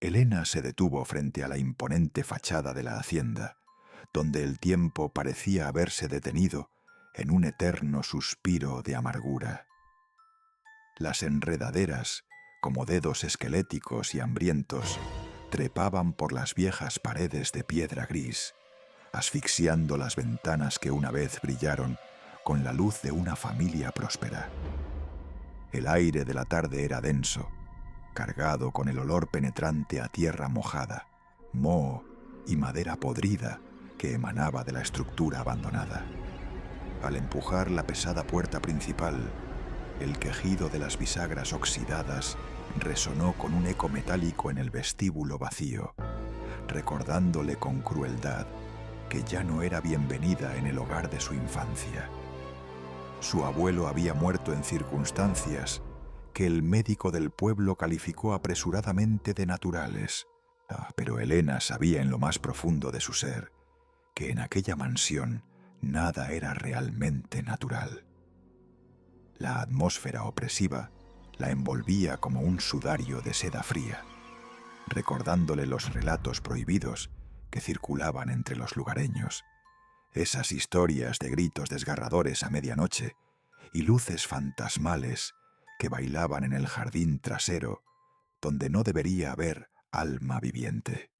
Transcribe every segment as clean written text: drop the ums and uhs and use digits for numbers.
Elena se detuvo frente a la imponente fachada de la hacienda, donde el tiempo parecía haberse detenido en un eterno suspiro de amargura. Las enredaderas, como dedos esqueléticos y hambrientos, trepaban por las viejas paredes de piedra gris, asfixiando las ventanas que una vez brillaron con la luz de una familia próspera. El aire de la tarde era denso, cargado con el olor penetrante a tierra mojada, moho y madera podrida que emanaba de la estructura abandonada. Al empujar la pesada puerta principal, el quejido de las bisagras oxidadas resonó con un eco metálico en el vestíbulo vacío, recordándole con crueldad que ya no era bienvenida en el hogar de su infancia. Su abuelo había muerto en circunstancias que el médico del pueblo calificó apresuradamente de naturales. Pero Elena sabía en lo más profundo de su ser que en aquella mansión nada era realmente natural. La atmósfera opresiva la envolvía como un sudario de seda fría, recordándole los relatos prohibidos que circulaban entre los lugareños, esas historias de gritos desgarradores a medianoche y luces fantasmales que bailaban en el jardín trasero, donde no debería haber alma viviente.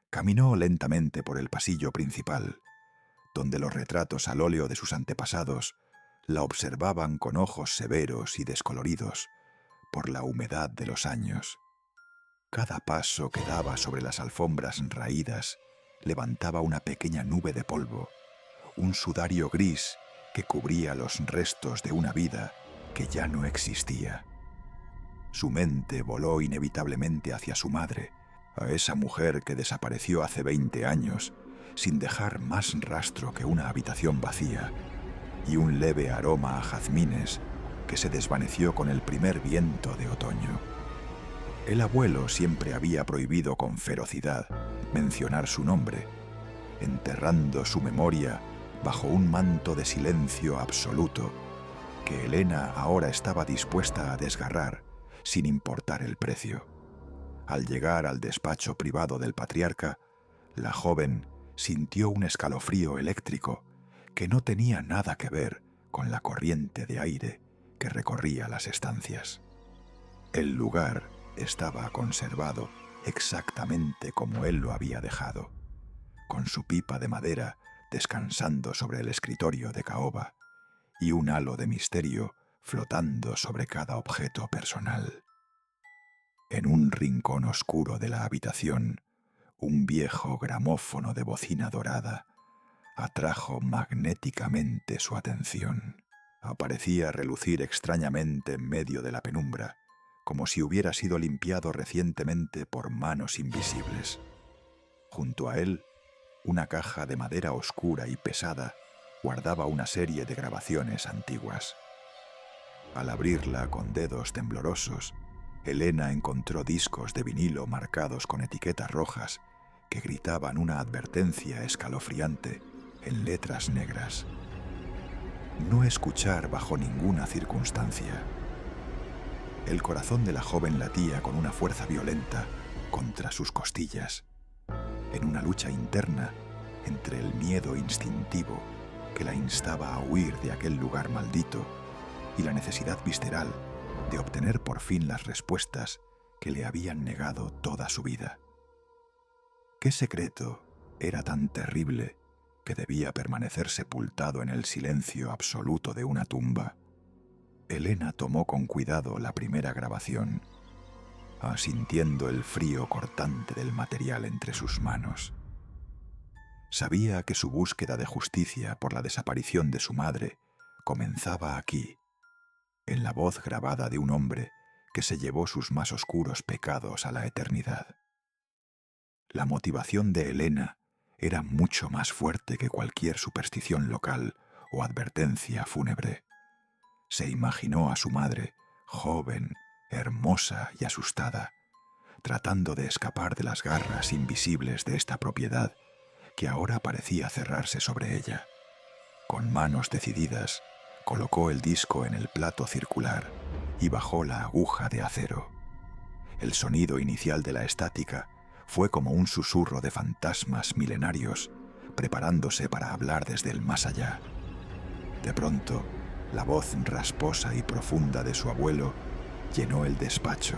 Caminó lentamente por el pasillo principal, donde los retratos al óleo de sus antepasados la observaban con ojos severos y descoloridos por la humedad de los años. Cada paso que daba sobre las alfombras raídas levantaba una pequeña nube de polvo, un sudario gris que cubría los restos de una vida que ya no existía. Su mente voló inevitablemente hacia su madre, a esa mujer que desapareció hace 20 años, sin dejar más rastro que una habitación vacía y un leve aroma a jazmines que se desvaneció con el primer viento de otoño. El abuelo siempre había prohibido con ferocidad mencionar su nombre, enterrando su memoria bajo un manto de silencio absoluto que Elena ahora estaba dispuesta a desgarrar sin importar el precio. Al llegar al despacho privado del patriarca, la joven sintió un escalofrío eléctrico que no tenía nada que ver con la corriente de aire que recorría las estancias. El lugar estaba conservado exactamente como él lo había dejado, con su pipa de madera descansando sobre el escritorio de caoba y un halo de misterio flotando sobre cada objeto personal. En un rincón oscuro de la habitación, un viejo gramófono de bocina dorada atrajo magnéticamente su atención. Parecía relucir extrañamente en medio de la penumbra, como si hubiera sido limpiado recientemente por manos invisibles. Junto a él, una caja de madera oscura y pesada guardaba una serie de grabaciones antiguas. Al abrirla con dedos temblorosos, Elena encontró discos de vinilo marcados con etiquetas rojas que gritaban una advertencia escalofriante en letras negras. No escuchar bajo ninguna circunstancia. El corazón de la joven latía con una fuerza violenta contra sus costillas, en una lucha interna entre el miedo instintivo que la instaba a huir de aquel lugar maldito y la necesidad visceral de obtener por fin las respuestas que le habían negado toda su vida. ¿Qué secreto era tan terrible que debía permanecer sepultado en el silencio absoluto de una tumba? Elena tomó con cuidado la primera grabación, sintiendo el frío cortante del material entre sus manos. Sabía que su búsqueda de justicia por la desaparición de su madre comenzaba aquí, en la voz grabada de un hombre que se llevó sus más oscuros pecados a la eternidad. La motivación de Elena era mucho más fuerte que cualquier superstición local o advertencia fúnebre. Se imaginó a su madre, joven, hermosa y asustada, tratando de escapar de las garras invisibles de esta propiedad que ahora parecía cerrarse sobre ella. Con manos decididas, colocó el disco en el plato circular y bajó la aguja de acero. El sonido inicial de la estática fue como un susurro de fantasmas milenarios preparándose para hablar desde el más allá. De pronto, la voz rasposa y profunda de su abuelo llenó el despacho,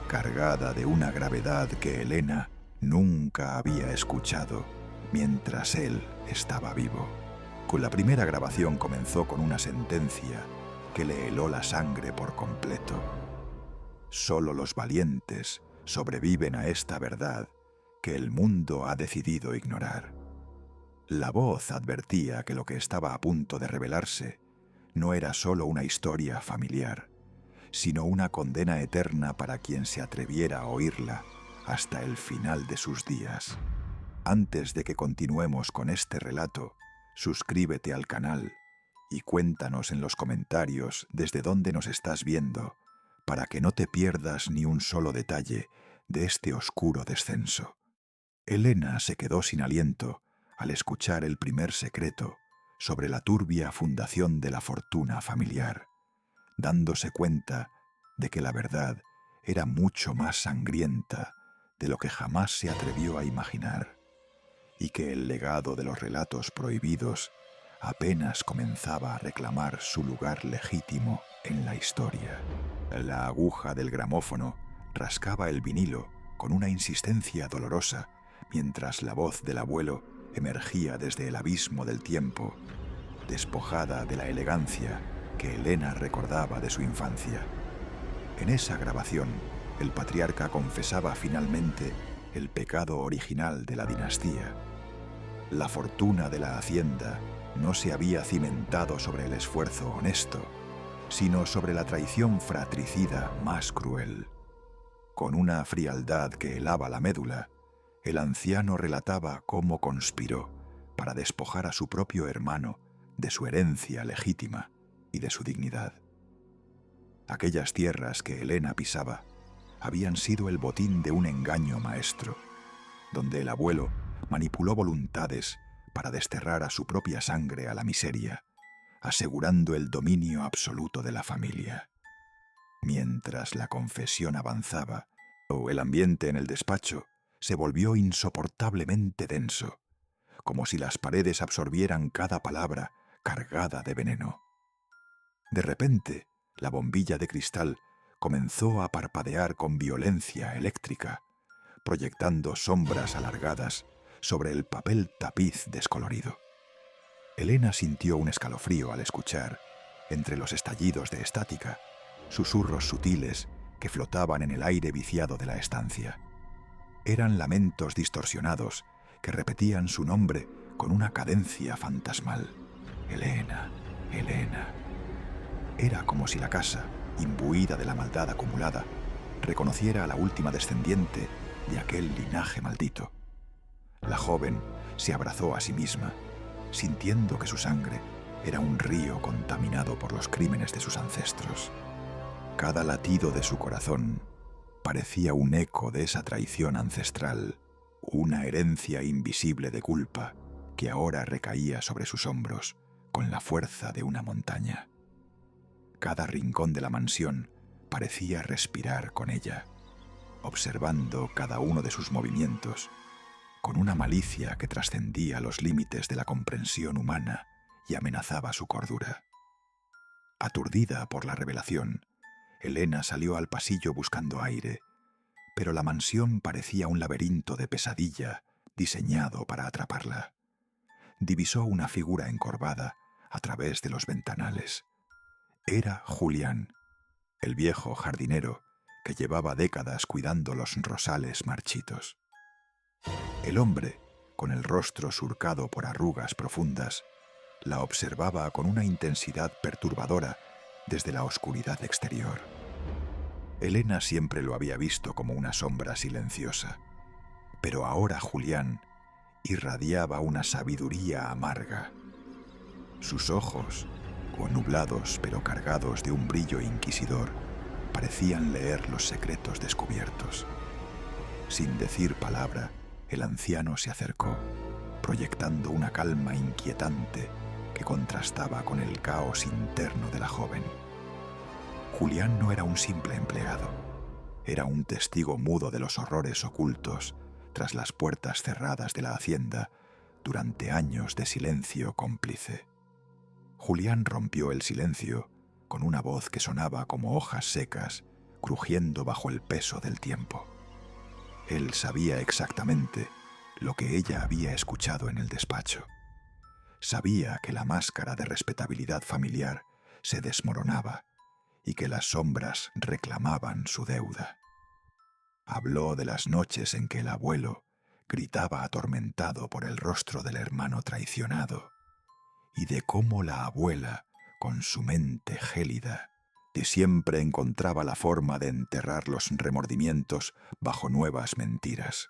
cargada de una gravedad que Elena nunca había escuchado mientras él estaba vivo. Con la primera grabación comenzó con una sentencia que le heló la sangre por completo. Solo los valientes sobreviven a esta verdad que el mundo ha decidido ignorar. La voz advertía que lo que estaba a punto de revelarse no era solo una historia familiar, sino una condena eterna para quien se atreviera a oírla hasta el final de sus días. Antes de que continuemos con este relato, suscríbete al canal y cuéntanos en los comentarios desde dónde nos estás viendo para que no te pierdas ni un solo detalle de este oscuro descenso. Elena se quedó sin aliento al escuchar el primer secreto sobre la turbia fundación de la fortuna familiar, dándose cuenta de que la verdad era mucho más sangrienta de lo que jamás se atrevió a imaginar, y que el legado de los relatos prohibidos apenas comenzaba a reclamar su lugar legítimo en la historia. La aguja del gramófono rascaba el vinilo con una insistencia dolorosa mientras la voz del abuelo emergía desde el abismo del tiempo, despojada de la elegancia que Elena recordaba de su infancia. En esa grabación, el patriarca confesaba finalmente el pecado original de la dinastía. La fortuna de la hacienda no se había cimentado sobre el esfuerzo honesto, sino sobre la traición fratricida más cruel. Con una frialdad que helaba la médula, el anciano relataba cómo conspiró para despojar a su propio hermano de su herencia legítima y de su dignidad. Aquellas tierras que Elena pisaba habían sido el botín de un engaño maestro, donde el abuelo manipuló voluntades para desterrar a su propia sangre a la miseria, asegurando el dominio absoluto de la familia. Mientras la confesión avanzaba, el ambiente en el despacho se volvió insoportablemente denso, como si las paredes absorbieran cada palabra cargada de veneno. De repente, la bombilla de cristal comenzó a parpadear con violencia eléctrica, proyectando sombras alargadas sobre el papel tapiz descolorido. Elena sintió un escalofrío al escuchar, entre los estallidos de estática, susurros sutiles que flotaban en el aire viciado de la estancia. Eran lamentos distorsionados que repetían su nombre con una cadencia fantasmal. Elena, Elena. Era como si la casa, imbuida de la maldad acumulada, reconociera a la última descendiente de aquel linaje maldito. La joven se abrazó a sí misma, sintiendo que su sangre era un río contaminado por los crímenes de sus ancestros. Cada latido de su corazón parecía un eco de esa traición ancestral, una herencia invisible de culpa que ahora recaía sobre sus hombros con la fuerza de una montaña. Cada rincón de la mansión parecía respirar con ella, observando cada uno de sus movimientos, con una malicia que trascendía los límites de la comprensión humana y amenazaba su cordura. Aturdida por la revelación, Elena salió al pasillo buscando aire, pero la mansión parecía un laberinto de pesadilla diseñado para atraparla. Divisó una figura encorvada a través de los ventanales. Era Julián, el viejo jardinero que llevaba décadas cuidando los rosales marchitos. El hombre, con el rostro surcado por arrugas profundas, la observaba con una intensidad perturbadora desde la oscuridad exterior. Elena siempre lo había visto como una sombra silenciosa, pero ahora Julián irradiaba una sabiduría amarga. Sus ojos, nublados pero cargados de un brillo inquisidor, parecían leer los secretos descubiertos. Sin decir palabra, el anciano se acercó, proyectando una calma inquietante que contrastaba con el caos interno de la joven. Julián no era un simple empleado. Era un testigo mudo de los horrores ocultos tras las puertas cerradas de la hacienda durante años de silencio cómplice. Julián rompió el silencio con una voz que sonaba como hojas secas crujiendo bajo el peso del tiempo. Él sabía exactamente lo que ella había escuchado en el despacho. Sabía que la máscara de respetabilidad familiar se desmoronaba y que las sombras reclamaban su deuda. Habló de las noches en que el abuelo gritaba atormentado por el rostro del hermano traicionado y de cómo la abuela, con su mente gélida, que siempre encontraba la forma de enterrar los remordimientos bajo nuevas mentiras.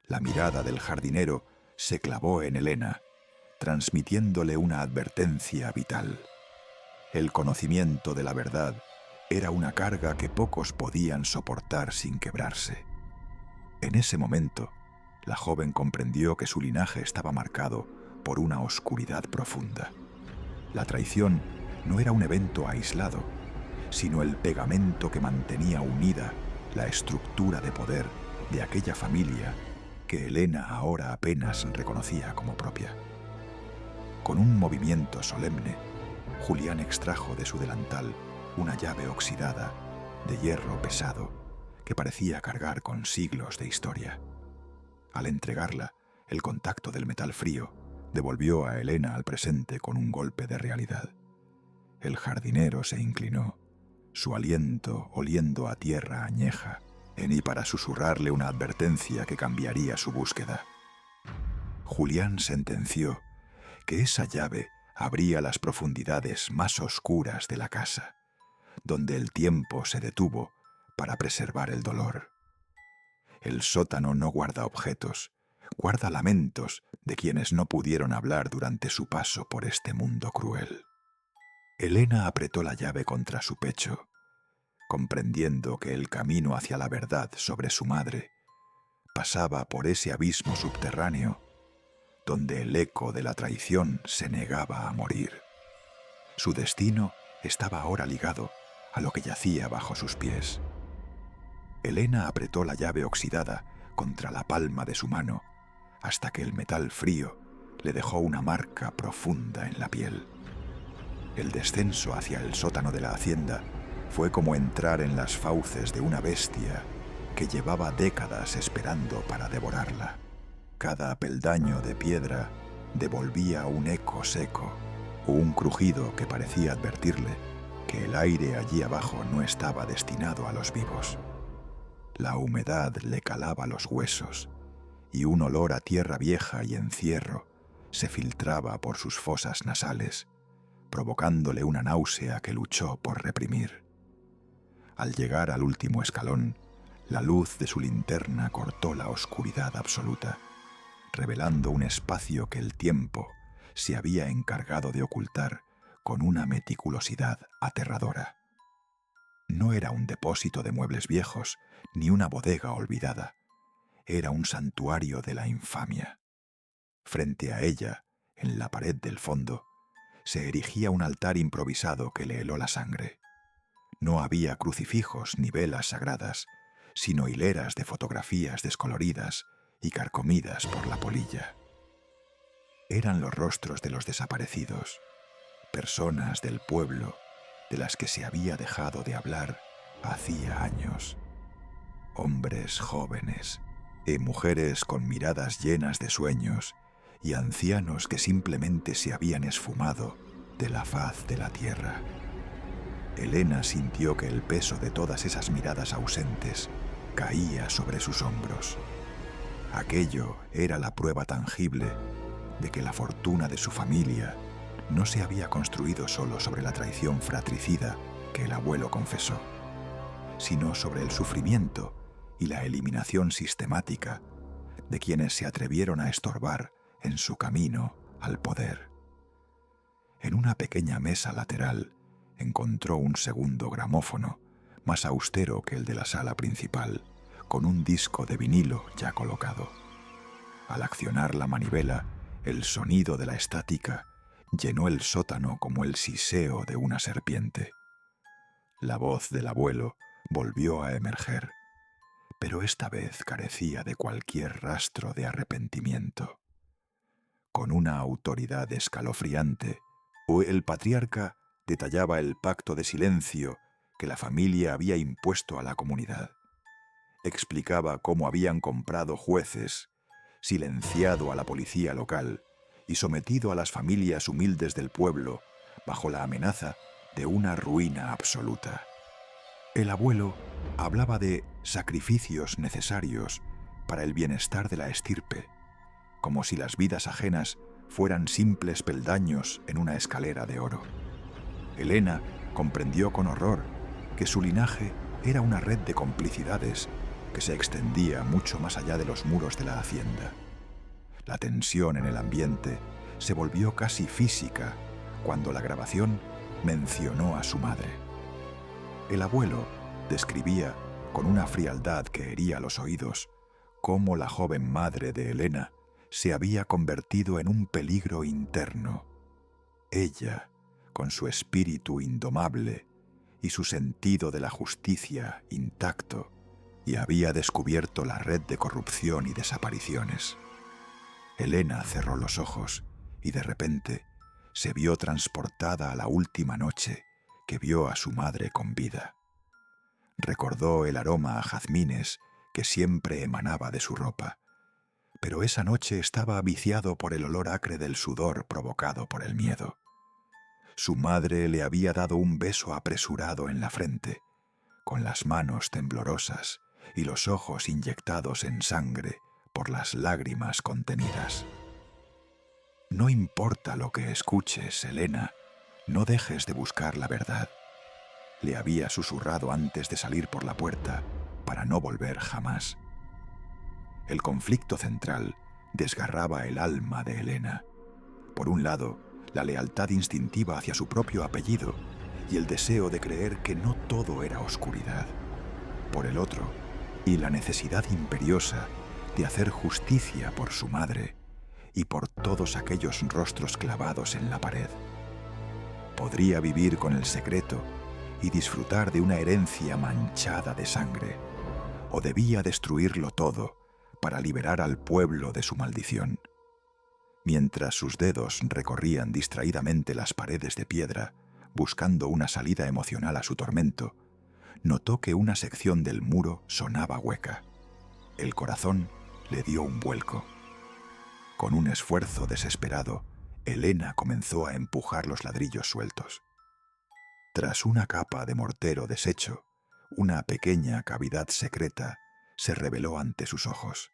La mirada del jardinero se clavó en Elena, transmitiéndole una advertencia vital. El conocimiento de la verdad era una carga que pocos podían soportar sin quebrarse. En ese momento, la joven comprendió que su linaje estaba marcado por una oscuridad profunda. La traición no era un evento aislado, sino el pegamento que mantenía unida la estructura de poder de aquella familia que Elena ahora apenas reconocía como propia. Con un movimiento solemne, Julián extrajo de su delantal una llave oxidada de hierro pesado que parecía cargar con siglos de historia. Al entregarla, el contacto del metal frío devolvió a Elena al presente con un golpe de realidad. El jardinero se inclinó, su aliento oliendo a tierra añeja, y para susurrarle una advertencia que cambiaría su búsqueda. Julián sentenció que esa llave abría las profundidades más oscuras de la casa, donde el tiempo se detuvo para preservar el dolor. El sótano no guarda objetos, guarda lamentos de quienes no pudieron hablar durante su paso por este mundo cruel. Elena apretó la llave contra su pecho, comprendiendo que el camino hacia la verdad sobre su madre pasaba por ese abismo subterráneo donde el eco de la traición se negaba a morir. Su destino estaba ahora ligado a lo que yacía bajo sus pies. Elena apretó la llave oxidada contra la palma de su mano hasta que el metal frío le dejó una marca profunda en la piel. El descenso hacia el sótano de la hacienda fue como entrar en las fauces de una bestia que llevaba décadas esperando para devorarla. Cada peldaño de piedra devolvía un eco seco o un crujido que parecía advertirle que el aire allí abajo no estaba destinado a los vivos. La humedad le calaba los huesos y un olor a tierra vieja y encierro se filtraba por sus fosas nasales, provocándole una náusea que luchó por reprimir. Al llegar al último escalón, la luz de su linterna cortó la oscuridad absoluta, revelando un espacio que el tiempo se había encargado de ocultar con una meticulosidad aterradora. No era un depósito de muebles viejos ni una bodega olvidada. Era un santuario de la infamia. Frente a ella, en la pared del fondo, se erigía un altar improvisado que le heló la sangre. No había crucifijos ni velas sagradas, sino hileras de fotografías descoloridas y carcomidas por la polilla. Eran los rostros de los desaparecidos, personas del pueblo de las que se había dejado de hablar hacía años. Hombres jóvenes y mujeres con miradas llenas de sueños y ancianos que simplemente se habían esfumado de la faz de la tierra. Elena sintió que el peso de todas esas miradas ausentes caía sobre sus hombros. Aquello era la prueba tangible de que la fortuna de su familia no se había construido solo sobre la traición fratricida que el abuelo confesó, sino sobre el sufrimiento y la eliminación sistemática de quienes se atrevieron a estorbar en su camino al poder. En una pequeña mesa lateral encontró un segundo gramófono, más austero que el de la sala principal, con un disco de vinilo ya colocado. Al accionar la manivela, el sonido de la estática llenó el sótano como el siseo de una serpiente. La voz del abuelo volvió a emerger, pero esta vez carecía de cualquier rastro de arrepentimiento. Con una autoridad escalofriante, el patriarca detallaba el pacto de silencio que la familia había impuesto a la comunidad. Explicaba cómo habían comprado jueces, silenciado a la policía local y sometido a las familias humildes del pueblo bajo la amenaza de una ruina absoluta. El abuelo hablaba de sacrificios necesarios para el bienestar de la estirpe, como si las vidas ajenas fueran simples peldaños en una escalera de oro. Elena comprendió con horror que su linaje era una red de complicidades que se extendía mucho más allá de los muros de la hacienda. La tensión en el ambiente se volvió casi física cuando la grabación mencionó a su madre. El abuelo describía con una frialdad que hería los oídos cómo la joven madre de Elena se había convertido en un peligro interno. Ella, con su espíritu indomable y su sentido de la justicia intacto, y había descubierto la red de corrupción y desapariciones. Elena cerró los ojos y de repente se vio transportada a la última noche que vio a su madre con vida. Recordó el aroma a jazmines que siempre emanaba de su ropa, pero esa noche estaba viciado por el olor acre del sudor provocado por el miedo. Su madre le había dado un beso apresurado en la frente, con las manos temblorosas y los ojos inyectados en sangre por las lágrimas contenidas. No importa lo que escuches, Elena, no dejes de buscar la verdad, le había susurrado antes de salir por la puerta para no volver jamás. El conflicto central desgarraba el alma de Elena. Por un lado, la lealtad instintiva hacia su propio apellido y el deseo de creer que no todo era oscuridad. Por el otro, y la necesidad imperiosa de hacer justicia por su madre y por todos aquellos rostros clavados en la pared. Podría vivir con el secreto y disfrutar de una herencia manchada de sangre, o debía destruirlo todo para liberar al pueblo de su maldición. Mientras sus dedos recorrían distraídamente las paredes de piedra, buscando una salida emocional a su tormento, notó que una sección del muro sonaba hueca. El corazón le dio un vuelco. Con un esfuerzo desesperado, Elena comenzó a empujar los ladrillos sueltos. Tras una capa de mortero deshecho, una pequeña cavidad secreta se reveló ante sus ojos.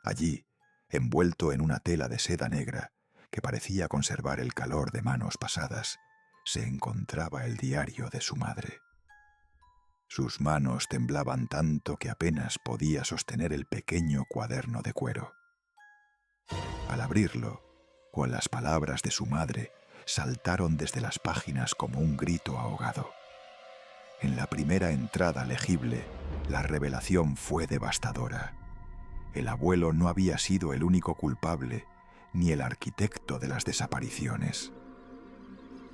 Allí, envuelto en una tela de seda negra que parecía conservar el calor de manos pasadas, se encontraba el diario de su madre. Sus manos temblaban tanto que apenas podía sostener el pequeño cuaderno de cuero. Al abrirlo, con las palabras de su madre saltaron desde las páginas como un grito ahogado. En la primera entrada legible, la revelación fue devastadora. El abuelo no había sido el único culpable, ni el arquitecto de las desapariciones.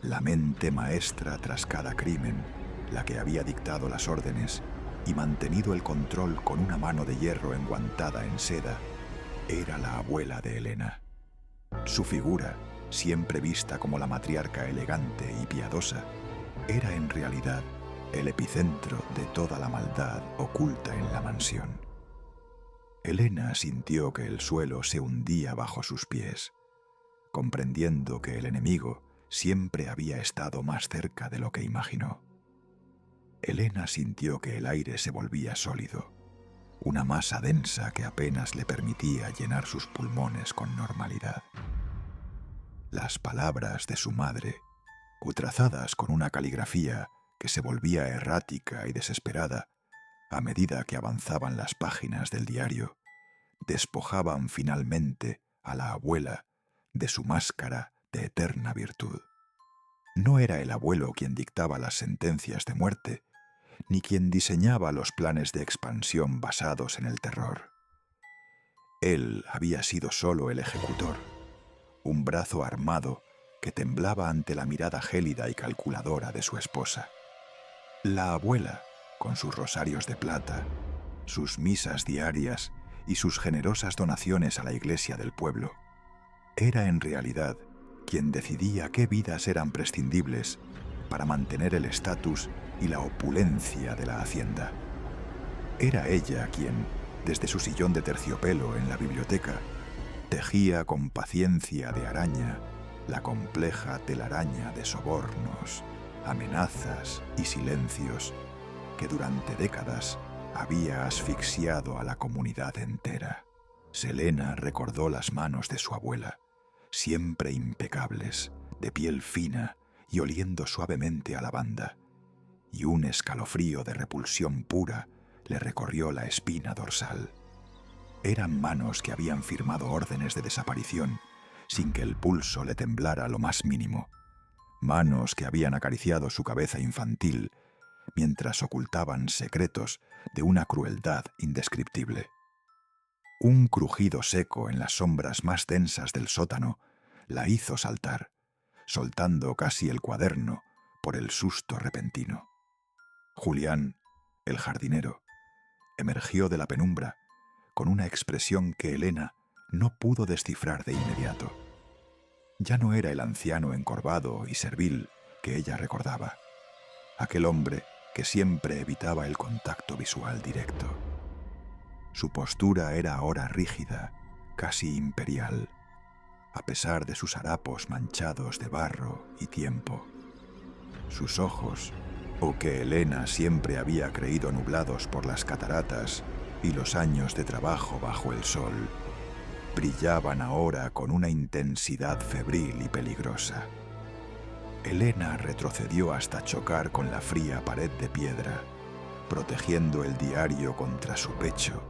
La mente maestra tras cada crimen, la que había dictado las órdenes y mantenido el control con una mano de hierro enguantada en seda, era la abuela de Elena. Su figura, siempre vista como la matriarca elegante y piadosa, era en realidad el epicentro de toda la maldad oculta en la mansión. Elena sintió que el suelo se hundía bajo sus pies, comprendiendo que el enemigo siempre había estado más cerca de lo que imaginó. Elena sintió que el aire se volvía sólido, una masa densa que apenas le permitía llenar sus pulmones con normalidad. Las palabras de su madre, trazadas con una caligrafía que se volvía errática y desesperada a medida que avanzaban las páginas del diario, despojaban finalmente a la abuela de su máscara de eterna virtud. No era el abuelo quien dictaba las sentencias de muerte, ni quien diseñaba los planes de expansión basados en el terror. Él había sido solo el ejecutor, un brazo armado que temblaba ante la mirada gélida y calculadora de su esposa. La abuela con sus rosarios de plata, sus misas diarias y sus generosas donaciones a la iglesia del pueblo. Era en realidad quien decidía qué vidas eran prescindibles para mantener el estatus y la opulencia de la hacienda. Era ella quien, desde su sillón de terciopelo en la biblioteca, tejía con paciencia de araña la compleja telaraña de sobornos, amenazas y silencios que durante décadas había asfixiado a la comunidad entera. Selena recordó las manos de su abuela, siempre impecables, de piel fina y oliendo suavemente a lavanda, y un escalofrío de repulsión pura le recorrió la espina dorsal. Eran manos que habían firmado órdenes de desaparición sin que el pulso le temblara lo más mínimo. Manos que habían acariciado su cabeza infantil mientras ocultaban secretos de una crueldad indescriptible. Un crujido seco en las sombras más densas del sótano la hizo saltar, soltando casi el cuaderno por el susto repentino. Julián, el jardinero, emergió de la penumbra con una expresión que Elena no pudo descifrar de inmediato. Ya no era el anciano encorvado y servil que ella recordaba, aquel hombre que siempre evitaba el contacto visual directo. Su postura era ahora rígida, casi imperial, a pesar de sus harapos manchados de barro y tiempo. Sus ojos, o que Elena siempre había creído nublados por las cataratas y los años de trabajo bajo el sol, brillaban ahora con una intensidad febril y peligrosa. Elena retrocedió hasta chocar con la fría pared de piedra, protegiendo el diario contra su pecho,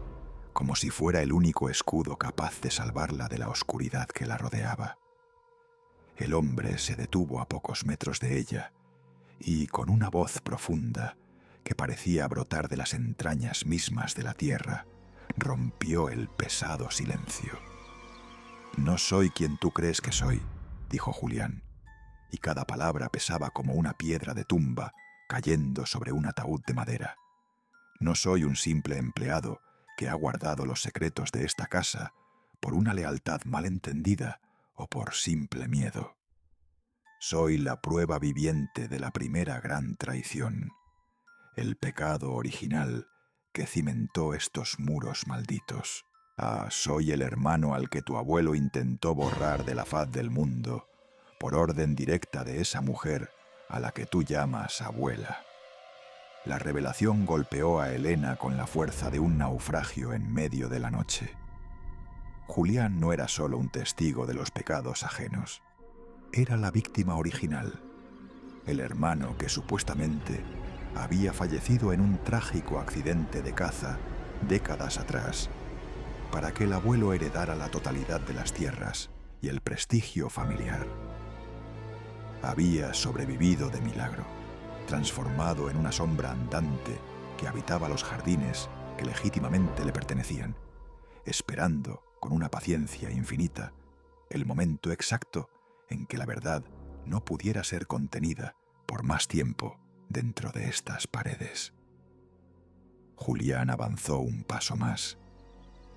como si fuera el único escudo capaz de salvarla de la oscuridad que la rodeaba. El hombre se detuvo a pocos metros de ella y, con una voz profunda que parecía brotar de las entrañas mismas de la tierra, rompió el pesado silencio. «No soy quien tú crees que soy», dijo Julián, y cada palabra pesaba como una piedra de tumba cayendo sobre un ataúd de madera. «No soy un simple empleado que ha guardado los secretos de esta casa por una lealtad malentendida o por simple miedo. Soy la prueba viviente de la primera gran traición, el pecado original que cimentó estos muros malditos. Soy el hermano al que tu abuelo intentó borrar de la faz del mundo por orden directa de esa mujer a la que tú llamas abuela». La revelación golpeó a Elena con la fuerza de un naufragio en medio de la noche. Julián no era solo un testigo de los pecados ajenos. Era la víctima original, el hermano que supuestamente había fallecido en un trágico accidente de caza décadas atrás, para que el abuelo heredara la totalidad de las tierras y el prestigio familiar. Había sobrevivido de milagro, transformado en una sombra andante que habitaba los jardines que legítimamente le pertenecían, esperando con una paciencia infinita el momento exacto en que la verdad no pudiera ser contenida por más tiempo dentro de estas paredes. Julián avanzó un paso más,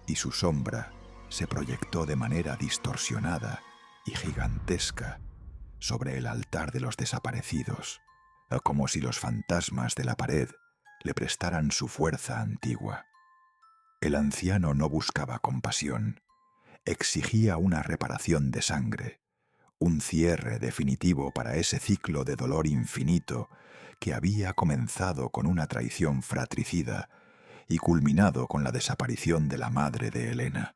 y su sombra se proyectó de manera distorsionada y gigantesca sobre el altar de los desaparecidos, como si los fantasmas de la pared le prestaran su fuerza antigua. El anciano no buscaba compasión, exigía una reparación de sangre, un cierre definitivo para ese ciclo de dolor infinito que había comenzado con una traición fratricida y culminado con la desaparición de la madre de Elena.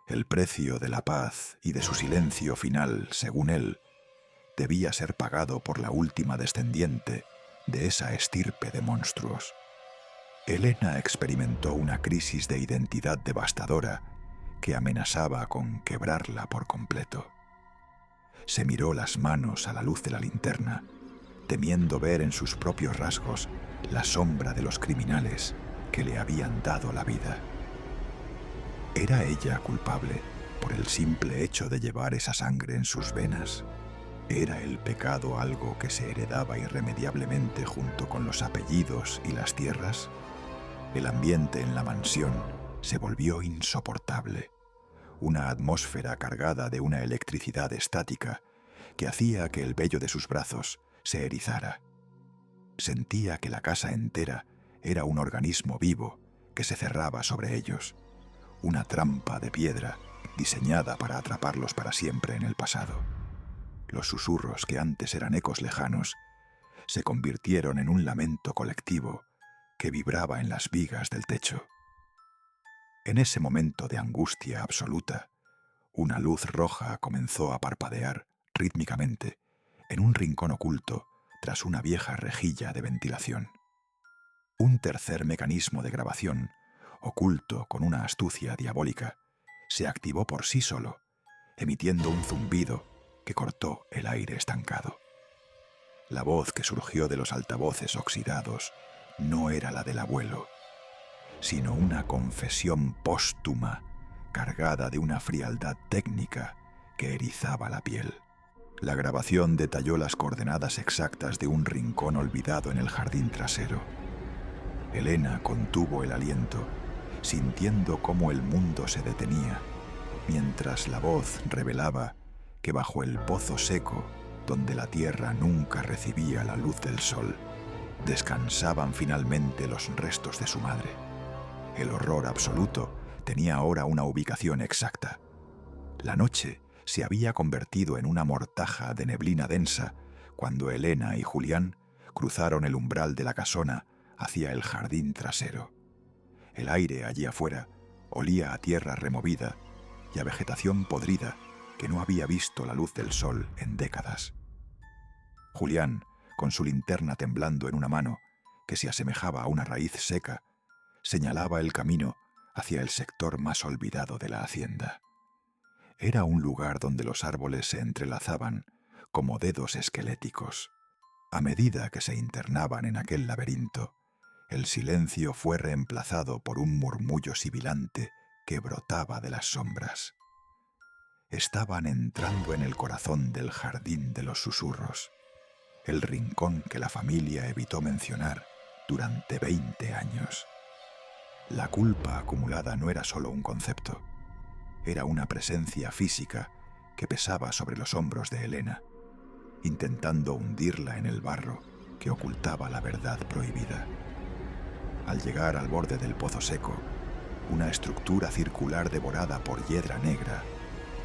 El precio de la paz y de su silencio final, según él, debía ser pagado por la última descendiente de esa estirpe de monstruos. Elena experimentó una crisis de identidad devastadora que amenazaba con quebrarla por completo. Se miró las manos a la luz de la linterna, temiendo ver en sus propios rasgos la sombra de los criminales que le habían dado la vida. ¿Era ella culpable por el simple hecho de llevar esa sangre en sus venas? ¿Era el pecado algo que se heredaba irremediablemente junto con los apellidos y las tierras? El ambiente en la mansión se volvió insoportable. Una atmósfera cargada de una electricidad estática que hacía que el vello de sus brazos se erizara. Sentía que la casa entera era un organismo vivo que se cerraba sobre ellos, una trampa de piedra diseñada para atraparlos para siempre en el pasado. Los susurros que antes eran ecos lejanos se convirtieron en un lamento colectivo que vibraba en las vigas del techo. En ese momento de angustia absoluta, una luz roja comenzó a parpadear rítmicamente en un rincón oculto tras una vieja rejilla de ventilación. Un tercer mecanismo de grabación, oculto con una astucia diabólica, se activó por sí solo, emitiendo un zumbido que cortó el aire estancado. La voz que surgió de los altavoces oxidados no era la del abuelo, sino una confesión póstuma cargada de una frialdad técnica que erizaba la piel. La grabación detalló las coordenadas exactas de un rincón olvidado en el jardín trasero. Elena contuvo el aliento, sintiendo cómo el mundo se detenía, mientras la voz revelaba que bajo el pozo seco, donde la tierra nunca recibía la luz del sol, descansaban finalmente los restos de su madre. El horror absoluto tenía ahora una ubicación exacta. La noche se había convertido en una mortaja de neblina densa cuando Elena y Julián cruzaron el umbral de la casona hacia el jardín trasero. El aire allí afuera olía a tierra removida y a vegetación podrida que no había visto la luz del sol en décadas. Julián, con su linterna temblando en una mano, que se asemejaba a una raíz seca, señalaba el camino hacia el sector más olvidado de la hacienda. Era un lugar donde los árboles se entrelazaban como dedos esqueléticos. A medida que se internaban en aquel laberinto, el silencio fue reemplazado por un murmullo sibilante que brotaba de las sombras. Estaban entrando en el corazón del jardín de los susurros, el rincón que la familia evitó mencionar durante 20 años. La culpa acumulada no era solo un concepto, era una presencia física que pesaba sobre los hombros de Elena, intentando hundirla en el barro que ocultaba la verdad prohibida. Al llegar al borde del pozo seco, una estructura circular devorada por hiedra negra,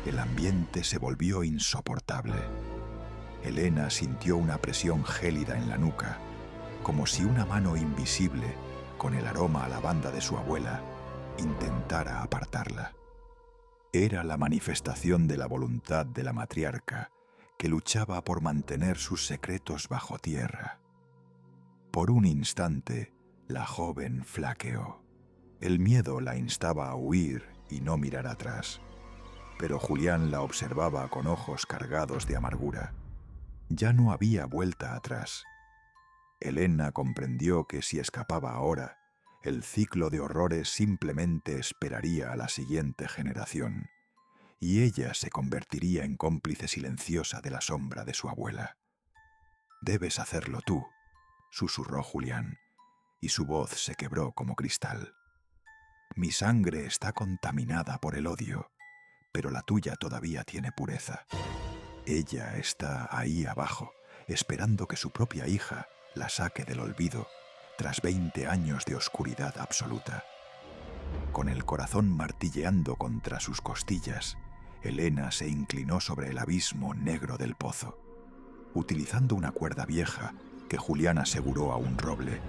el ambiente se volvió insoportable. Elena sintió una presión gélida en la nuca, como si una mano invisible, con el aroma a lavanda de su abuela, intentara apartarla. Era la manifestación de la voluntad de la matriarca, que luchaba por mantener sus secretos bajo tierra. Por un instante, la joven flaqueó. El miedo la instaba a huir y no mirar atrás, pero Julián la observaba con ojos cargados de amargura. Ya no había vuelta atrás. Elena comprendió que si escapaba ahora, el ciclo de horrores simplemente esperaría a la siguiente generación, y ella se convertiría en cómplice silenciosa de la sombra de su abuela. «Debes hacerlo tú», susurró Julián, y su voz se quebró como cristal. «Mi sangre está contaminada por el odio, pero la tuya todavía tiene pureza. Ella está ahí abajo, esperando que su propia hija la saque del olvido tras 20 años de oscuridad absoluta». Con el corazón martilleando contra sus costillas, Elena se inclinó sobre el abismo negro del pozo. Utilizando una cuerda vieja que Julián aseguró a un roble,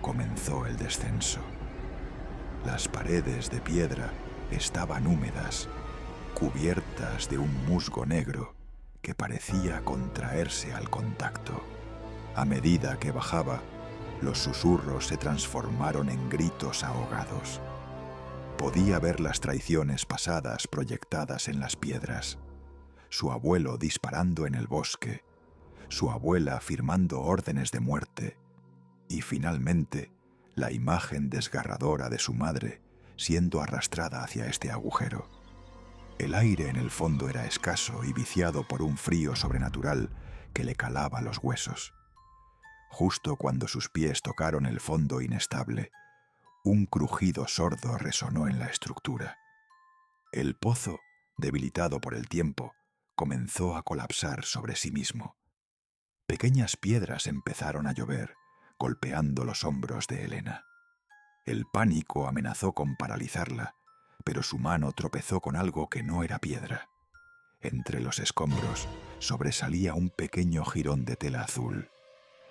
comenzó el descenso. Las paredes de piedra estaban húmedas, cubiertas de un musgo negro que parecía contraerse al contacto. A medida que bajaba, los susurros se transformaron en gritos ahogados. Podía ver las traiciones pasadas proyectadas en las piedras, su abuelo disparando en el bosque, su abuela firmando órdenes de muerte y, finalmente, la imagen desgarradora de su madre siendo arrastrada hacia este agujero. El aire en el fondo era escaso y viciado por un frío sobrenatural que le calaba los huesos. Justo cuando sus pies tocaron el fondo inestable, un crujido sordo resonó en la estructura. El pozo, debilitado por el tiempo, comenzó a colapsar sobre sí mismo. Pequeñas piedras empezaron a llover, golpeando los hombros de Elena. El pánico amenazó con paralizarla, pero su mano tropezó con algo que no era piedra. Entre los escombros sobresalía un pequeño jirón de tela azul,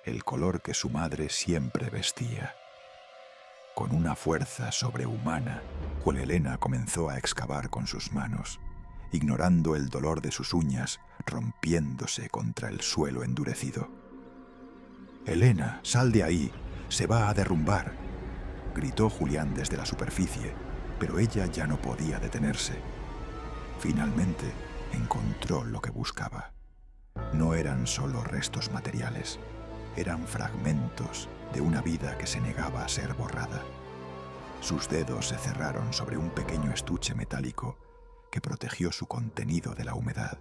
el color que su madre siempre vestía. Con una fuerza sobrehumana, Juan Elena comenzó a excavar con sus manos, ignorando el dolor de sus uñas, rompiéndose contra el suelo endurecido. «Elena, sal de ahí, se va a derrumbar», gritó Julián desde la superficie, pero ella ya no podía detenerse. Finalmente encontró lo que buscaba. No eran solo restos materiales, eran fragmentos de una vida que se negaba a ser borrada. Sus dedos se cerraron sobre un pequeño estuche metálico que protegió su contenido de la humedad.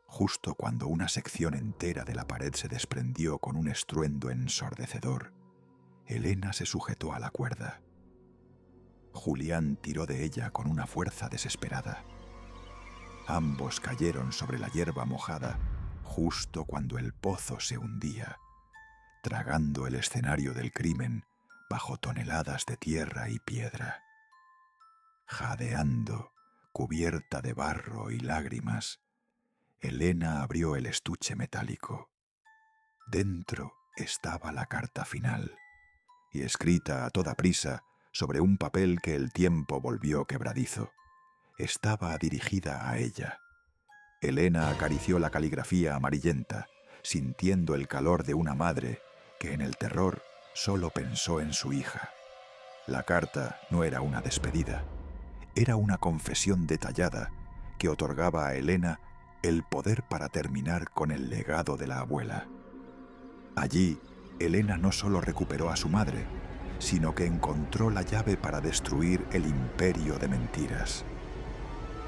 Justo cuando una sección entera de la pared se desprendió con un estruendo ensordecedor, Elena se sujetó a la cuerda. Julián tiró de ella con una fuerza desesperada. Ambos cayeron sobre la hierba mojada justo cuando el pozo se hundía, tragando el escenario del crimen bajo toneladas de tierra y piedra. Jadeando, cubierta de barro y lágrimas, Elena abrió el estuche metálico. Dentro estaba la carta final, y escrita a toda prisa sobre un papel que el tiempo volvió quebradizo. Estaba dirigida a ella. Elena acarició la caligrafía amarillenta, sintiendo el calor de una madre que en el terror solo pensó en su hija. La carta no era una despedida, era una confesión detallada que otorgaba a Elena el poder para terminar con el legado de la abuela. Allí, Elena no solo recuperó a su madre, sino que encontró la llave para destruir el imperio de mentiras.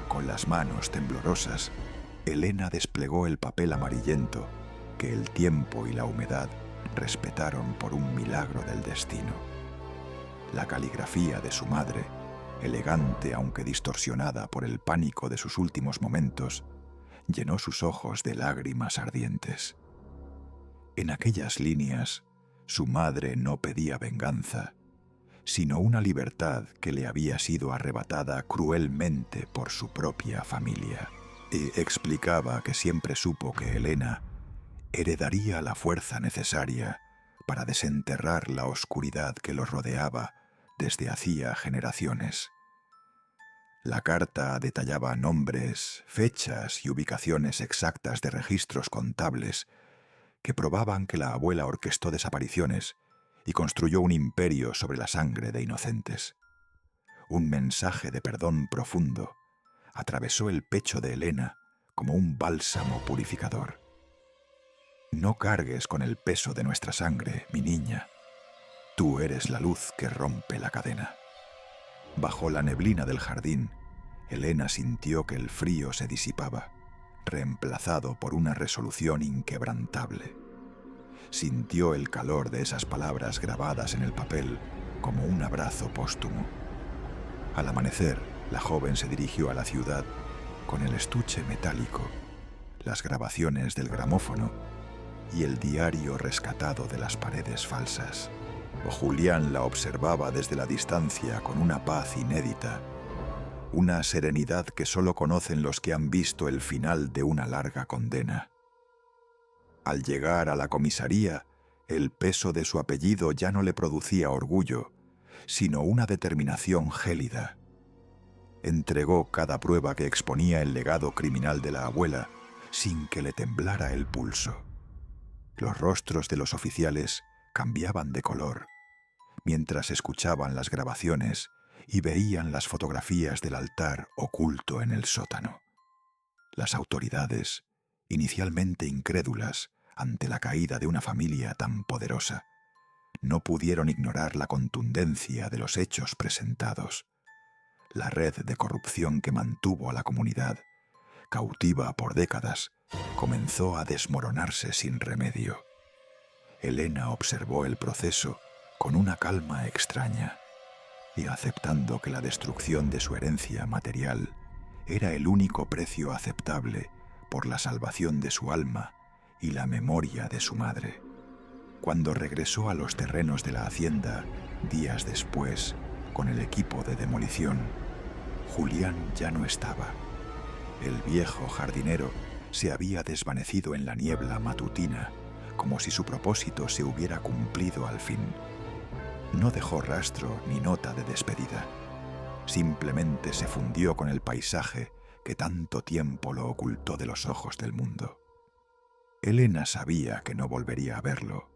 Con las manos temblorosas, Elena desplegó el papel amarillento que el tiempo y la humedad respetaron por un milagro del destino. La caligrafía de su madre, elegante aunque distorsionada por el pánico de sus últimos momentos, llenó sus ojos de lágrimas ardientes. En aquellas líneas, su madre no pedía venganza, sino una libertad que le había sido arrebatada cruelmente por su propia familia. Y explicaba que siempre supo que Elena heredaría la fuerza necesaria para desenterrar la oscuridad que los rodeaba desde hacía generaciones. La carta detallaba nombres, fechas y ubicaciones exactas de registros contables que probaban que la abuela orquestó desapariciones y construyó un imperio sobre la sangre de inocentes. Un mensaje de perdón profundo atravesó el pecho de Elena como un bálsamo purificador. No cargues con el peso de nuestra sangre, mi niña. Tú eres la luz que rompe la cadena. Bajo la neblina del jardín, Elena sintió que el frío se disipaba, reemplazado por una resolución inquebrantable. Sintió el calor de esas palabras grabadas en el papel como un abrazo póstumo. Al amanecer, la joven se dirigió a la ciudad con el estuche metálico, las grabaciones del gramófono y el diario rescatado de las paredes falsas. Julián la observaba desde la distancia con una paz inédita, una serenidad que solo conocen los que han visto el final de una larga condena. Al llegar a la comisaría, el peso de su apellido ya no le producía orgullo, sino una determinación gélida. Entregó cada prueba que exponía el legado criminal de la abuela sin que le temblara el pulso. Los rostros de los oficiales cambiaban de color, mientras escuchaban las grabaciones y veían las fotografías del altar oculto en el sótano. Las autoridades, inicialmente incrédulas ante la caída de una familia tan poderosa, no pudieron ignorar la contundencia de los hechos presentados. La red de corrupción que mantuvo a la comunidad, cautiva por décadas, comenzó a desmoronarse sin remedio. Helena observó el proceso con una calma extraña y, aceptando que la destrucción de su herencia material era el único precio aceptable por la salvación de su alma y la memoria de su madre. Cuando regresó a los terrenos de la hacienda, días después, con el equipo de demolición, Julián ya no estaba. El viejo jardinero se había desvanecido en la niebla matutina, como si su propósito se hubiera cumplido al fin. No dejó rastro ni nota de despedida. Simplemente se fundió con el paisaje que tanto tiempo lo ocultó de los ojos del mundo. Helena sabía que no volvería a verlo,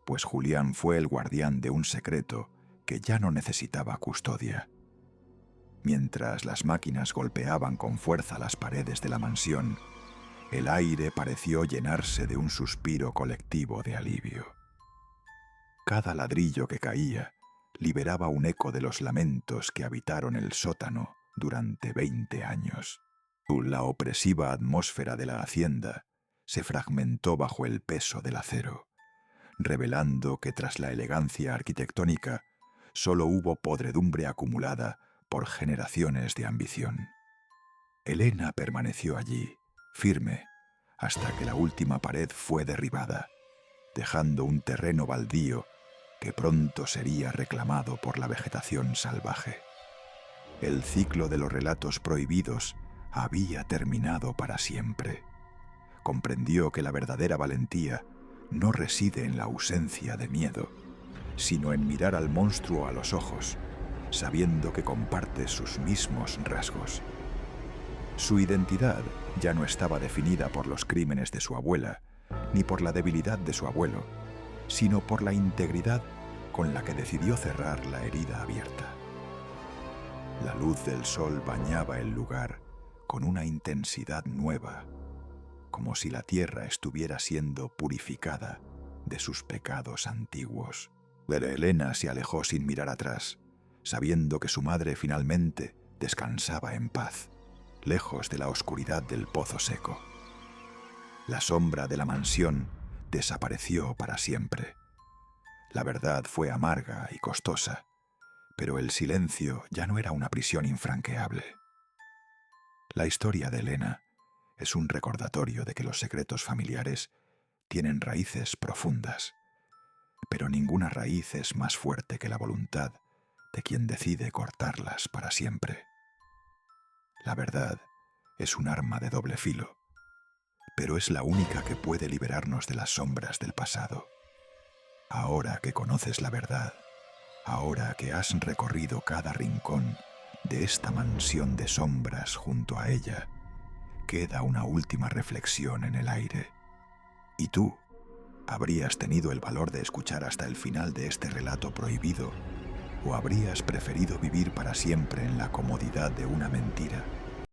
pues Julián fue el guardián de un secreto que ya no necesitaba custodia. Mientras las máquinas golpeaban con fuerza las paredes de la mansión, el aire pareció llenarse de un suspiro colectivo de alivio. Cada ladrillo que caía liberaba un eco de los lamentos que habitaron el sótano durante 20 años. La opresiva atmósfera de la hacienda se fragmentó bajo el peso del acero, revelando que tras la elegancia arquitectónica solo hubo podredumbre acumulada por generaciones de ambición. Helena permaneció allí, firme, hasta que la última pared fue derribada, dejando un terreno baldío que pronto sería reclamado por la vegetación salvaje. El ciclo de los relatos prohibidos había terminado para siempre. Comprendió que la verdadera valentía no reside en la ausencia de miedo, sino en mirar al monstruo a los ojos, sabiendo que comparte sus mismos rasgos. Su identidad ya no estaba definida por los crímenes de su abuela, ni por la debilidad de su abuelo, sino por la integridad con la que decidió cerrar la herida abierta. La luz del sol bañaba el lugar con una intensidad nueva, como si la tierra estuviera siendo purificada de sus pecados antiguos. Pero Helena se alejó sin mirar atrás, sabiendo que su madre finalmente descansaba en paz, lejos de la oscuridad del pozo seco. La sombra de la mansión desapareció para siempre. La verdad fue amarga y costosa, pero el silencio ya no era una prisión infranqueable. La historia de Helena es un recordatorio de que los secretos familiares tienen raíces profundas, pero ninguna raíz es más fuerte que la voluntad de quien decide cortarlas para siempre. La verdad es un arma de doble filo, pero es la única que puede liberarnos de las sombras del pasado. Ahora que conoces la verdad, ahora que has recorrido cada rincón de esta mansión de sombras junto a ella, queda una última reflexión en el aire. ¿Y tú? ¿Habrías tenido el valor de escuchar hasta el final de este relato prohibido? ¿O habrías preferido vivir para siempre en la comodidad de una mentira?